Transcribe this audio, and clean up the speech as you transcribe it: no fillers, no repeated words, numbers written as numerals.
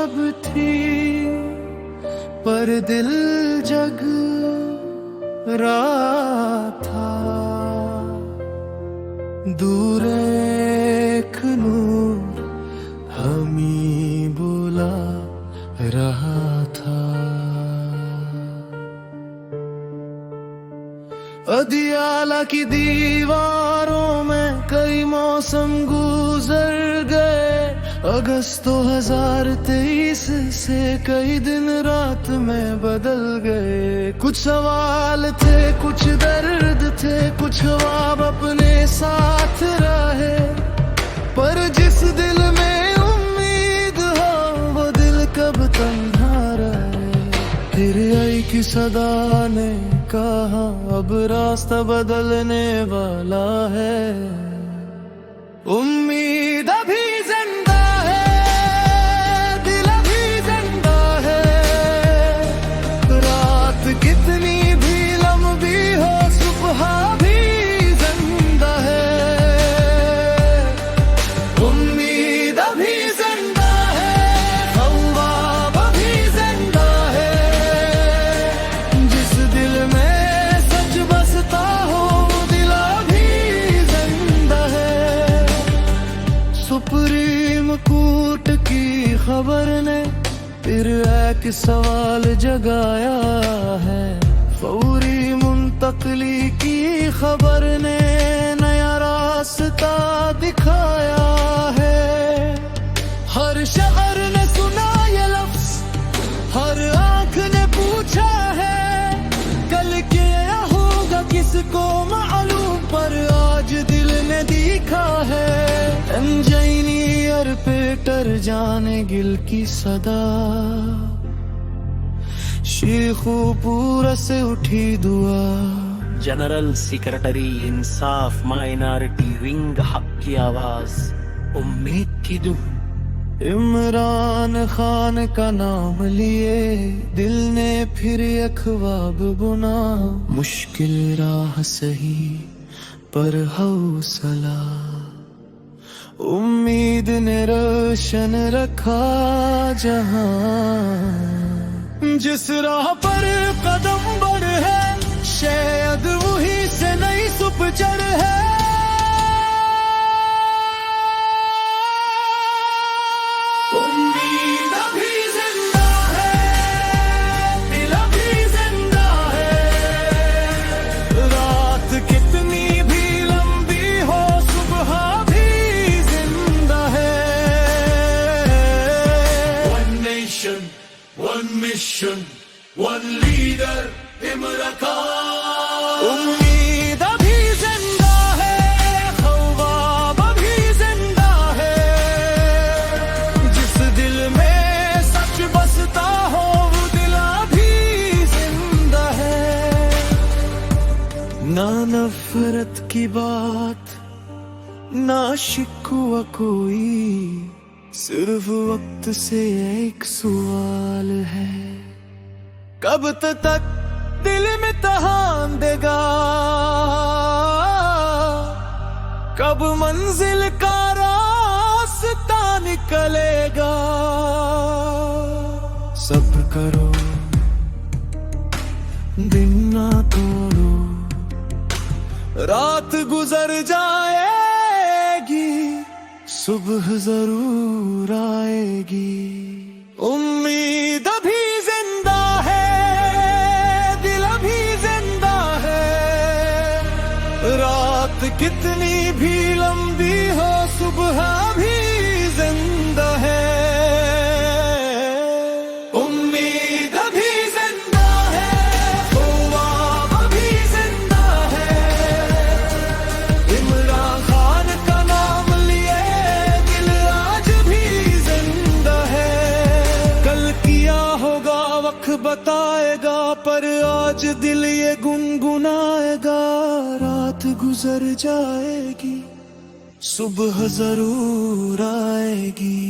अब थी, पर दिल जग रहा था। दूर एक नूर हमें बुला रहा था। अदियाला की दीवारों में कई मौसम गुजर गए। अगस्त 2023 से कई दिन रात में बदल गए। कुछ सवाल थे, कुछ दर्द थे, कुछ ख्वाब अपने साथ रहे। पर जिस दिल में उम्मीद हो वो दिल कब तन्हा रहे। फिर आई की सदा ने कहा अब रास्ता बदलने वाला है। उम्मीद अभी जिंदा है, दिल अभी जिंदा है। रात कितनी भी लंबी हो सुबह भी जिंदा है। उम्मीद अभी जिंदा है, ख्वाब अभी जिंदा है। जिस दिल में सच बसता हो दिल अभी जिंदा है। सुप्रीम कोर्ट की खबर ने फिर एक सवाल जगाया है। फौरी मुंतकली की खबर ने नया रास्ता दिखाया है। हर शहर ने सुना ये लफ्ज, हर आंख ने पूछा है कल क्या होगा किसको मालूम। पर आज दिल ने दिखा है। इंजीनियर पेटर जाने गिल की सदा, शेखुपुरा से उठी दुआ। जनरल सेक्रेटरी इंसाफ माइनॉरिटी विंग हक की आवाज, उम्मीद की दुआ। इमरान खान का नाम लिए दिल ने फिर एक ख्वाब बुना। मुश्किल राह सही पर हौसला, उम्मीद ने रोशन रखा जहां। जिस राह पर कदम बढ़े है शायद वही से नई सुबह चढ़ है। उम्मीद अभी जिंदा है, दिल अभी जिंदा है। रात कितनी भी लंबी हो सुबह भी जिंदा है। One nation, one mission, one leader, Imran Khan. उम्मीद अभी जिंदा है, ख्वाब अभी जिंदा है। जिस दिल में सच बसता हो वो दिल अभी जिंदा है। ना नफरत की बात, ना शिकवा कोई, सिर्फ वक्त से एक सवाल है। कब तक दिल में तहान देगा, कब मंजिल का रास्ता निकलेगा। सब्र करो, दिन ना तोड़ो, रात गुजर जाएगी, सुबह जरूर आएगी। उम्मीद अभी जिंदा है, दिल अभी जिंदा है। रात कितनी भी लंबी हो सुबह भी जिंदा है। उम्मीद अभी जिंदा है, ख्वाब अभी जिंदा है। इमरान खान का नाम लिए दिल आज भी जिंदा है। कल किया होगा वक्त बताएगा, पर आज दिल ये गुनगुनाएगा। रात गुजर जाएगी, सुबह जरूर आएगी।